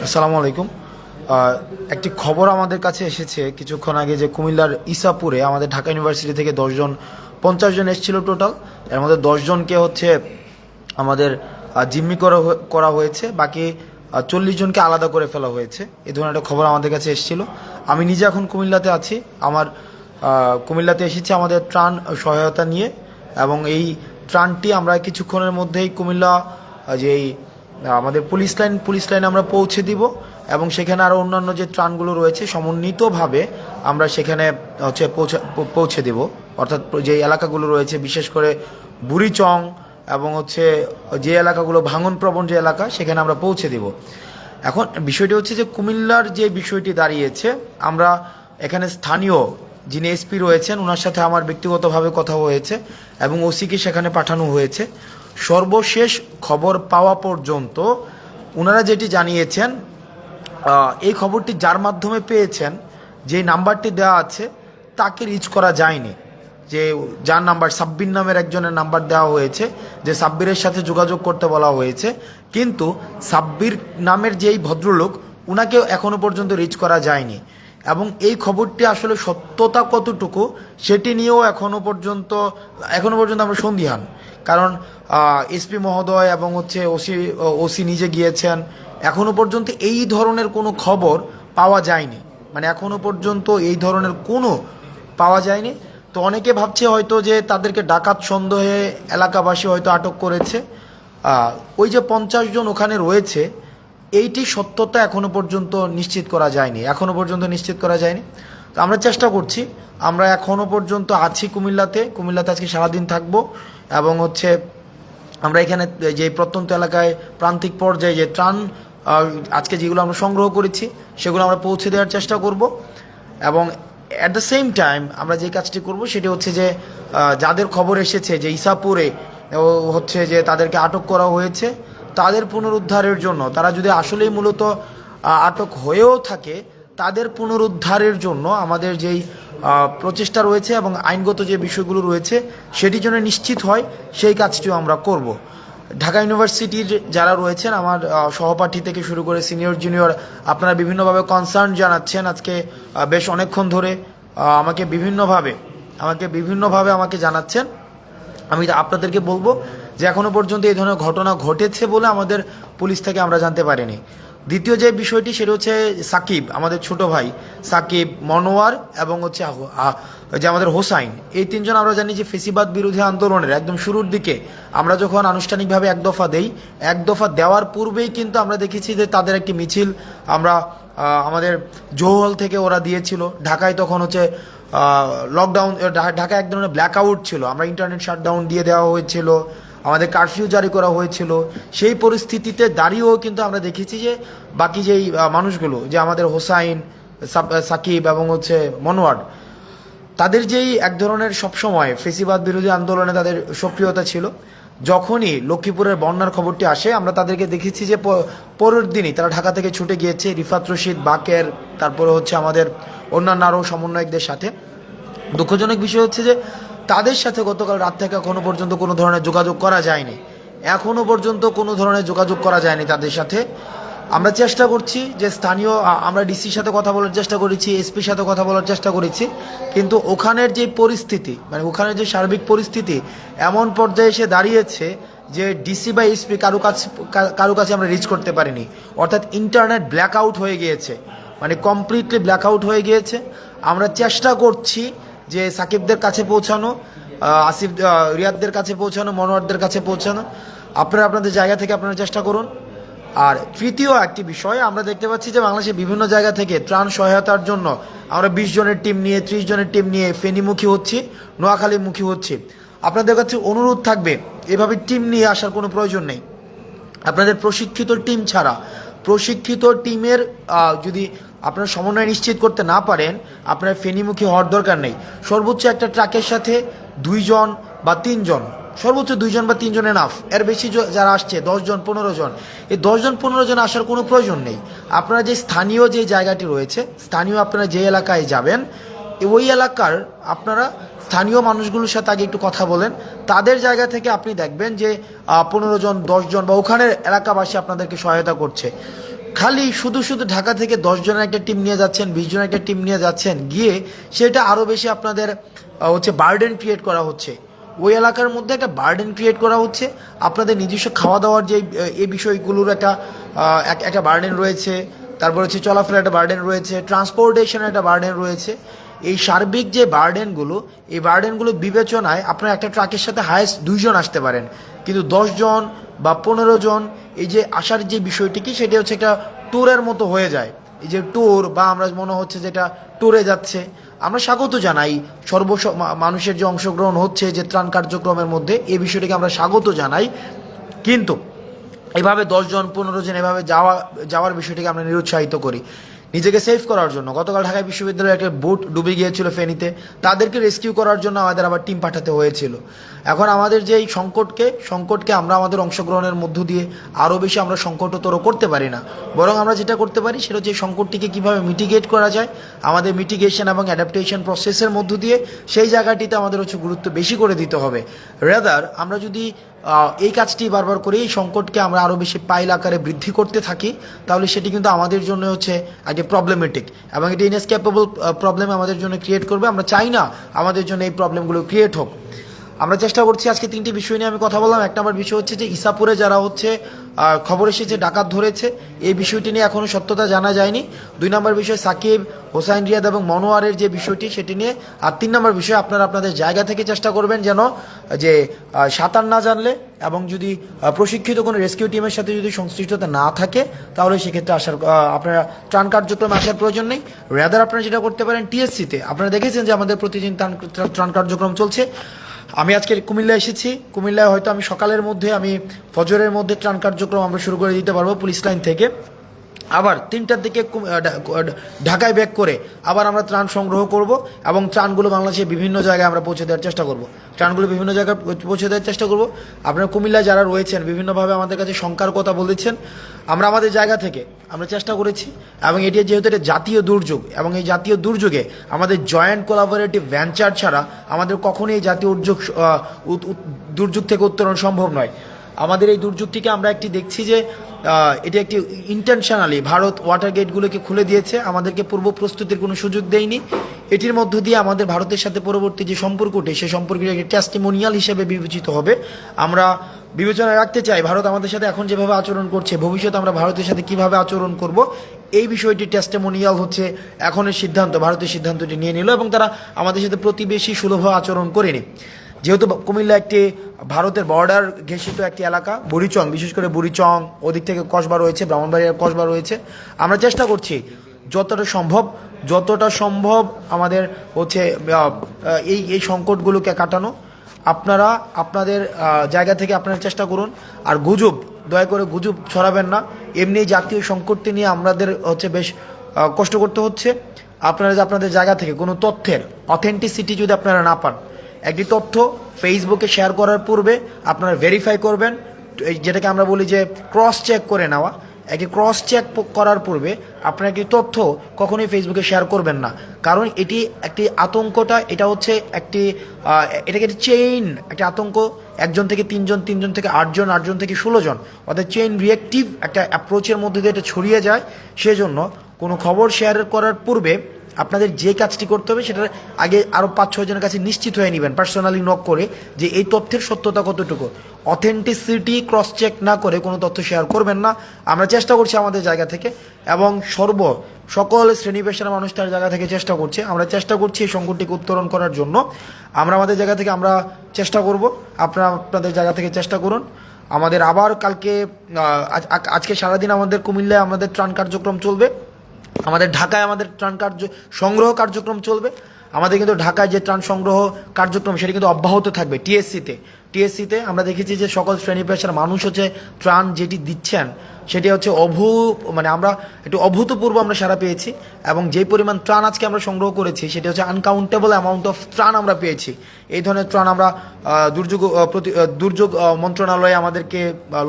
আসসালামু আলাইকুম। একটি খবর আমাদের কাছে এসেছে কিছুক্ষণ আগে যে কুমিল্লার ইসাপুরে আমাদের ঢাকা ইউনিভার্সিটি থেকে 10 জন 50 জন এসেছিল টোটাল। এর মধ্যে 10 জনকে হচ্ছে আমাদের জিম্মি করা হয়েছে, বাকি 40 জনকে আলাদা করে ফেলা হয়েছে। এই ধরনের একটা খবর আমাদের কাছে এসেছিল। আমি নিজে এখন কুমিল্লাতে আছি। আমার কুমিল্লাতে এসেছি আমাদের ত্রাণ সহায়তা নিয়ে, এবং এই ত্রাণটি আমরা কিছুক্ষণের মধ্যেই কুমিল্লা যেই আমাদের পুলিশ লাইন আমরা পৌঁছে দিব, এবং সেখানে আরও অন্যান্য যে ত্রাণগুলো রয়েছে সমন্বিতভাবে আমরা সেখানে হচ্ছে পৌঁছে দেব। অর্থাৎ যে এলাকাগুলো রয়েছে বিশেষ করে বুড়িচং এবং হচ্ছে যে এলাকাগুলো ভাঙনপ্রবণ যে এলাকা, সেখানে আমরা পৌঁছে দেব। এখন বিষয়টি হচ্ছে যে কুমিল্লার যে বিষয়টি দাঁড়িয়েছে, আমরা এখানে স্থানীয় যিনি এসপি রয়েছেন ওনার সাথে আমার ব্যক্তিগতভাবে কথা হয়েছে এবং ওসিকে সেখানে পাঠানো হয়েছে। সর্বশেষ খবর পাওয়া পর্যন্ত ওনারা যেটি জানিয়েছেন, এই খবরটি যার মাধ্যমে পেয়েছেন, যে নাম্বারটি দেওয়া আছে তাকে রিচ করা যায়নি। যে যার নাম্বার সাব্বির নামের একজনের নাম্বার দেওয়া হয়েছে, যে সাব্বিরের সাথে যোগাযোগ করতে বলা হয়েছে, কিন্তু সাব্বির নামের যেই ভদ্রলোক ওনাকেও এখনও পর্যন্ত রিচ করা যায়নি। এবং এই খবরটি আসলে সত্যতা কতটুকু সেটি নিয়েও এখনও পর্যন্ত আমরা সন্দিহান। কারণ এসপি মহোদয় এবং হচ্ছে ওসি নিজে গিয়েছেন, এখনও পর্যন্ত এই ধরনের কোনো খবর পাওয়া যায়নি। মানে এখনও পর্যন্ত এই ধরনের কোনো পাওয়া যায়নি। তো অনেকে ভাবছে হয়তো যে তাদেরকে ডাকাত সন্দেহে এলাকাবাসী হয়তো আটক করেছে। ওই যে 50 জন ওখানে রয়েছে, এইটি সত্যতা এখনও পর্যন্ত নিশ্চিত করা যায়নি। তো আমরা চেষ্টা করছি। আমরা এখনও পর্যন্ত আছি কুমিল্লাতে আজকে সারাদিন থাকবো, এবং হচ্ছে আমরা এখানে যে প্রত্যন্ত এলাকায় প্রান্তিক পর্যায়ে যে ত্রাণ আজকে যেগুলো আমরা সংগ্রহ করেছি সেগুলো আমরা পৌঁছে দেওয়ার চেষ্টা করব। এবং অ্যাট দ্য সেম টাইম আমরা যে কাজটি করব সেটি হচ্ছে যে যাদের খবর এসেছে যে ইসাপুরে হচ্ছে যে তাদেরকে আটক করা হয়েছে, তাদের পুনরুদ্ধারের জন্য, তারা যদি আসলেই মূলত আটক হয়েও থাকে, তাদের পুনরুদ্ধারের জন্য আমাদের যেই প্রচেষ্টা রয়েছে এবং আইনগত যে বিষয়গুলো রয়েছে সেটি যেন নিশ্চিত হয়, সেই কাজটিও আমরা করব। ঢাকা ইউনিভার্সিটির যারা রয়েছেন, আমার সহপাঠী থেকে শুরু করে সিনিয়র জুনিয়র, আপনারা বিভিন্নভাবে কনসার্ন জানাচ্ছেন আজকে বেশ অনেকক্ষণ ধরে আমাকে বিভিন্নভাবে আমাকে জানাচ্ছেন। আমি আপনাদেরকে বলবো যে এখনও পর্যন্ত এই ধরনের ঘটনা ঘটেছে বলে আমাদের পুলিশ থেকে আমরা জানতে পারিনি। দ্বিতীয় যে বিষয়টি সেটা হচ্ছে সাকিব, আমাদের ছোট ভাই সাকিব, মনোয়ার এবং হচ্ছে যে আমাদের হোসাইন, এই তিনজন আমরা জানি যে ফেসিবাদ বিরোধী আন্দোলনের একদম শুরুর দিকে আমরা যখন আনুষ্ঠানিকভাবে এক দফা দেওয়ার পূর্বেই কিন্তু আমরা দেখেছি যে তাদের একটি মিছিল আমরা আমাদের জৌহল থেকে ওরা দিয়েছিল। ঢাকায় তখন হচ্ছে লকডাউন, ঢাকায় এক ধরনের ব্ল্যাক আউট ছিল, আমরা ইন্টারনেট শাটডাউন দিয়ে দেওয়া হয়েছিল, আমাদের কারফিউ জারি করা হয়েছিল। সেই পরিস্থিতিতে দাঁড়িয়েও কিন্তু আমরা দেখেছি যে বাকি যেই মানুষগুলো, যে আমাদের হোসাইন, সাকিব এবং হচ্ছে মনোয়ার, তাদের যেই এক ধরনের সবসময় ফেসিবাদ বিরোধী আন্দোলনে তাদের সক্রিয়তা ছিল। যখনই লক্ষ্মীপুরের বন্যার খবরটি আসে, আমরা তাদেরকে দেখেছি যে পরের দিনই তারা ঢাকা থেকে ছুটে গিয়েছে রিফাত রশিদ, বাকের, তারপরে হচ্ছে আমাদের অন্যান্য আরও সমন্বয়কদের সাথে। দুঃখজনক বিষয় হচ্ছে যে তাদের সাথে গতকাল রাত থেকে এখনও পর্যন্ত কোনো ধরনের যোগাযোগ করা যায়নি তাদের সাথে। আমরা চেষ্টা করছি যে স্থানীয়, আমরা ডিসির সাথে কথা বলার চেষ্টা করেছি, এসপির সাথে কথা বলার চেষ্টা করেছি, কিন্তু ওখানের যে পরিস্থিতি, মানে ওখানের যে সার্বিক পরিস্থিতি এমন পর্যায়ে এসে দাঁড়িয়েছে যে ডিসি বা এসপি কারো কাছে আমরা রিচ করতে পারিনি। অর্থাৎ ইন্টারনেট ব্ল্যাক আউট হয়ে গিয়েছে, মানে কমপ্লিটলি ব্ল্যাক আউট হয়ে গিয়েছে। আমরা চেষ্টা করছি যে সাকিবদের কাছে পৌঁছানো, রিয়াদদের কাছে পৌঁছানো, মনোয়ারদের কাছে পৌঁছানো। আপনারা আপনাদের জায়গা থেকে আপনারা চেষ্টা করুন। আর তৃতীয় একটি বিষয়, আমরা দেখতে পাচ্ছি যে বাংলাদেশের বিভিন্ন জায়গা থেকে ত্রাণ সহায়তার জন্য আমরা 20 জনের টিম নিয়ে, 30 জনের টিম নিয়ে ফেনীমুখী হচ্ছি, নোয়াখালীমুখী হচ্ছি। আপনাদের কাছে অনুরোধ থাকবে, এভাবে টিম নিয়ে আসার কোনো প্রয়োজন নেই। আপনাদের প্রশিক্ষিত টিম ছাড়া, প্রশিক্ষিত টিমের যদি আপনারা সমন্বয় নিশ্চিত করতে না পারেন, আপনার ফেনীমুখী হওয়ার দরকার নেই। সর্বোচ্চ একটা ট্রাকের সাথে 2 জন বা 3 জন, সর্বোচ্চ 2 জন বা 3 জন এনাফ। এর বেশি যারা আসছে 10 জন 15 জন, এই 10 জন 15 জন আসার কোনো প্রয়োজন নেই। আপনারা যে স্থানীয় যে জায়গাটি রয়েছে, আপনারা যে এলাকায় যাবেন, ওই এলাকার আপনারা স্থানীয় মানুষগুলোর সাথে আগে একটু কথা বলেন। তাদের জায়গা থেকে আপনি দেখবেন যে 15 জন 10 জন বা ওখানের এলাকাবাসী আপনাদেরকে সহায়তা করছে। খালি শুধু শুধু ঢাকা থেকে 10 জনের একটা টিম নিয়ে যাচ্ছেন, 20 জনের একটা টিম নিয়ে যাচ্ছেন, গিয়ে সেটা আরও বেশি আপনাদের হচ্ছে বার্ডেন ক্রিয়েট করা হচ্ছে। ওই এলাকার মধ্যে একটা বার্ডেন ক্রিয়েট করা হচ্ছে। আপনাদের নিজস্ব খাওয়া দাওয়ার যে এই বিষয়গুলোর একটা বার্ডেন রয়েছে, তারপর হচ্ছে চলাফেরার একটা বার্ডেন রয়েছে, ট্রান্সপোর্টেশনের একটা বার্ডেন রয়েছে। এই সার্বিক যে বার্ডেনগুলো, এই বার্ডেনগুলো বিবেচনায় আপনার একটা ট্রাকের সাথে হায়েস্ট 2 জন আসতে পারেন, কিন্তু 10 জন বা 15 জন এই যে আসার যে বিষয়টি কি, সেটা হচ্ছে একটা ট্যুরের মতো হয়ে যায়। এই যে ট্যুর বা আমরা মনে হচ্ছে যেটা ট্যুরে যাচ্ছে, আমরা স্বাগত জানাই মানুষের যে অংশগ্রহণ হচ্ছে যে ত্রাণ কার্যক্রমের মধ্যে, এই বিষয়টিকে আমরা স্বাগত জানাই। কিন্তু এভাবে 10 জন 15 জন এভাবে যাওয়ার বিষয়টিকে আমরা নিরুৎসাহিত করি নিজেকে সেভ করার জন্য। গতকাল ঢাকা বিশ্ববিদ্যালয়ে একটা বোট ডুবে গিয়েছিল ফেনীতে, তাদেরকে রেস্কিউ করার জন্য আমাদের আবার টিম পাঠাতে হয়েছিল। এখন আমাদের যে এই সংকটকে আমরা আমাদের অংশগ্রহণের মধ্য দিয়ে আরও বেশি আমরা সংকটতর করতে পারি না, বরং আমরা যেটা করতে পারি সেটা হচ্ছে এই সংকটটিকে কীভাবে মিটিগেট করা যায়, আমাদের মিটিগেশন এবং অ্যাডাপ্টেশন প্রসেসের মধ্য দিয়ে সেই জায়গাটিতে আমাদের হচ্ছে গুরুত্ব বেশি করে দিতে হবে। রেদার আমরা যদি এই কাজটি বারবার করে এই সংকটকে আমরা আরও বেশি পাইল আকারে বৃদ্ধি করতে থাকি, তাহলে সেটি কিন্তু আমাদের জন্য হচ্ছে একটি প্রবলেমেটিক এবং এটি ইনএসকেপেবল প্রবলেম আমাদের জন্য ক্রিয়েট করবে। আমরা চাই না আমাদের জন্য এই প্রবলেমগুলো ক্রিয়েট হোক। আমরা চেষ্টা করছি, আজকে 3টি বিষয় নিয়ে আমি কথা বললাম। 1 নম্বর বিষয় হচ্ছে যে ইসাপুরে যারা হচ্ছে খবর এসেছে ডাকাত ধরেছে, এই বিষয়টি নিয়ে এখনও সত্যতা জানা যায়নি। 2 নম্বর বিষয় সাকিব, হোসাইন রিয়াদ এবং মনোয়ারের যে বিষয়টি সেটি নিয়ে। আর 3 নম্বর বিষয় আপনারা আপনাদের জায়গা থেকে চেষ্টা করবেন যেন যে সাঁতার না জানলে এবং যদি প্রশিক্ষিত কোনো রেস্কিউ টিমের সাথে যদি সংশ্লিষ্টতা না থাকে, তাহলে সেক্ষেত্রে আপনারা ত্রাণ কার্যক্রমে আসার প্রয়োজন নেই। রেদার আপনারা যেটা করতে পারেন, টিএসসিতে আপনারা দেখেছেন যে আমাদের প্রতিদিন ত্রাণ কার্যক্রম চলছে। আমি আজকে কুমিল্লা এসেছি, কুমিল্লায় হয়তো আমি সকালের মধ্যে ফজরের মধ্যে ত্রাণ কার্যক্রম আমরা শুরু করে দিতে পারবো পুলিশ লাইন থেকে। আবার 3টার দিকে ঢাকায় ব্যাক করে আবার আমরা ত্রাণ সংগ্রহ করব এবং ত্রাণগুলো বাংলাদেশের বিভিন্ন জায়গায় আমরা পৌঁছে দেওয়ার চেষ্টা করব। ত্রাণগুলো বিভিন্ন জায়গায় পৌঁছে দেওয়ার চেষ্টা করব। আপনারা কুমিল্লায় যারা রয়েছেন বিভিন্নভাবে আমাদের কাছে শঙ্কার কথা বলেছেন, আমরা আমাদের জায়গা থেকে আমরা চেষ্টা করেছি এবং এটি যেহেতু এটা জাতীয় দুর্যোগ এবং এই জাতীয় দুর্যোগে আমাদের জয়েন্ট কোলাবোরেটিভ ভেঞ্চার ছাড়া আমাদের কখনোই এই জাতীয় দুর্যোগ থেকে উত্তরণ সম্ভব নয়। আমাদের এই দুর্যোগটিকে আমরা দেখছি যে এটি একটি ইন্টেনশনালি ভারত ওয়াটার গেটগুলোকে খুলে দিয়েছে, আমাদেরকে পূর্ব প্রস্তুতির কোনো সুযোগ দেয়নি। এটির মধ্য দিয়ে আমাদের ভারতের সাথে পরবর্তী যে সম্পর্কটি, সেই সম্পর্কটি একটি টেস্টিমোনিয়াল হিসেবে বিবেচিত হবে। আমরা বিবেচনায় রাখতে চাই ভারত আমাদের সাথে এখন যেভাবে আচরণ করছে, ভবিষ্যতে আমরা ভারতের সাথে কিভাবে আচরণ করব, এই বিষয়টি টেস্টিমোনিয়াল হচ্ছে এখনের সিদ্ধান্ত। ভারতের সিদ্ধান্তটি নিয়ে নিল এবং তারা আমাদের সাথে প্রতিবেশী সুলভ আচরণ করেনি। যেহেতু কুমিল্লা একটি ভারতের বর্ডার ঘেঁষিত একটি এলাকা, বুড়িচং, বিশেষ করে বুড়িচং, ওদিক থেকে কসবা রয়েছে, ব্রাহ্মণবাড়িয়ার কসবা রয়েছে, আমরা চেষ্টা করছি যতটা সম্ভব আমাদের হচ্ছে এই সংকটগুলোকে কাটানো। আপনারা আপনাদের জায়গা থেকে আপনারা চেষ্টা করুন। আর দয়া করে গুজব ছড়াবেন না। এমনি জাতীয় সংকটটি নিয়ে আমাদের হচ্ছে বেশ কষ্ট করতে হচ্ছে। আপনারা যে আপনাদের জায়গা থেকে কোনো তথ্যের অথেন্টিসিটি যদি আপনারা না পান, একটি তথ্য ফেসবুকে শেয়ার করার পূর্বে আপনারা ভেরিফাই করবেন, যেটাকে আমরা বলি যে ক্রস চেক করে নেওয়া। একটি ক্রস চেক করার পূর্বে আপনারা একটি তথ্য কখনোই ফেসবুকে শেয়ার করবেন না, কারণ এটি একটি আতঙ্কটা, এটাকে একটি চেইন, একটি আতঙ্ক 1 জন থেকে 3 জন, 3 জন থেকে 8 জন, 8 জন থেকে 16 জন, অর্থাৎ চেইন রিয়েক্টিভ একটা অ্যাপ্রোচের মধ্যে দিয়ে এটা ছড়িয়ে যায়। সেজন্য কোনো খবর শেয়ার করার পূর্বে আপনাদের যে কাজটি করতে হবে সেটা আগে আরও 5-6 জনের কাছে নিশ্চিত হয়ে নেবেন, পার্সোনালি নক করে, যে এই তথ্যের সত্যতা কতটুকু। অথেন্টিসিটি ক্রস চেক না করে কোনো তথ্য শেয়ার করবেন না। আমরা চেষ্টা করছি আমাদের জায়গা থেকে এবং সকল শ্রেণী পেশার মানুষ তার জায়গা থেকে চেষ্টা করছে। আমরা চেষ্টা করছি এই সংকটটিকে উত্তরণ করার জন্য। আমরা আমাদের জায়গা থেকে আমরা চেষ্টা করব, আপনারা আপনাদের জায়গা থেকে চেষ্টা করুন। আমাদের আবার কালকে আজকে সারাদিন আমাদের কুমিল্লায় আমাদের ত্রাণ কার্যক্রম চলবে, আমাদের ঢাকায় আমাদের ত্রাণ সংগ্রহ কার্যক্রম চলবে। আমাদের কিন্তু ঢাকায় যে ত্রাণ সংগ্রহ কার্যক্রম সেটা কিন্তু অব্যাহত থাকবে। টিএসসিতে আমরা দেখেছি যে সকল শ্রেণী পেশার মানুষ হচ্ছে ত্রাণ যেটি দিচ্ছেন সেটি হচ্ছে আমরা একটু অভূতপূর্ব আমরা সাড়া পেয়েছি এবং যে পরিমাণ ত্রাণ আজকে আমরা সংগ্রহ করেছি সেটি হচ্ছে আনকাউন্টেবল অ্যামাউন্ট অফ ত্রাণ আমরা পেয়েছি। এই ধরনের ত্রাণ আমরা দুর্যোগ মন্ত্রণালয়ে আমাদেরকে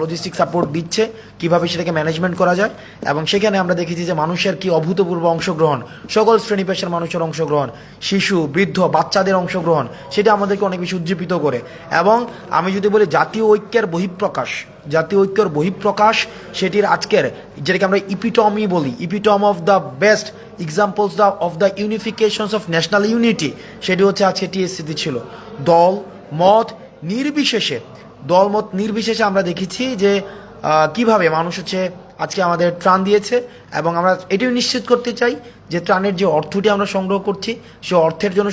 লজিস্টিক সাপোর্ট দিচ্ছে কিভাবে সেটাকে ম্যানেজমেন্ট করা যায়, এবং সেখানে আমরা দেখেছি যে মানুষের কি অভূতপূর্ব অংশগ্রহণ, সকল শ্রেণী পেশার মানুষের অংশগ্রহণ, শিশু, বৃদ্ধ, বাচ্চাদের অংশগ্রহণ, সেটা আমাদেরকে অনেক বেশি উজ্জীবিত করে। এবং আমি যদি বলি জাতীয় ঐক্যের বহিঃপ্রকাশ, জাতীয় ঐক্যর বহিঃপ্রকাশ, সেটির আজকের যেটাকে আমরা ইপিটমি বলি, ইপিটম of the best examples of the ইউনিফিকেশনস of national unity, সেটি হচ্ছে আজকে টিএসসিতে ছিল। দল মত নির্বিশেষে আমরা দেখেছি যে কিভাবে মানুষ হচ্ছে আজকে আমাদের ত্রাণ দিয়েছে, এবং আমরা এটিও নিশ্চিত করতে চাই যে ত্রাণের যে অর্থটি আমরা সংগ্রহ করছি সে অর্থের জন্য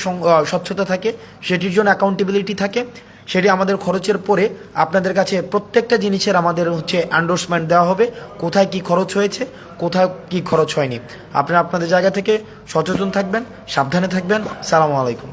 স্বচ্ছতা থাকে, সেটির জন্য অ্যাকাউন্টেবিলিটি থাকে, সেটি আমাদের খরচের পরে আপনাদের কাছে প্রত্যেকটা জিনিসের আমাদের হচ্ছে এন্ডোর্সমেন্ট দেওয়া হবে, কোথায় কি খরচ হয়েছে, কোথায় কি খরচ হয়নি। আপনারা আপনাদের জায়গা থেকে সচেতন থাকবেন, সাবধানে থাকবেন। সালামু আলাইকুম।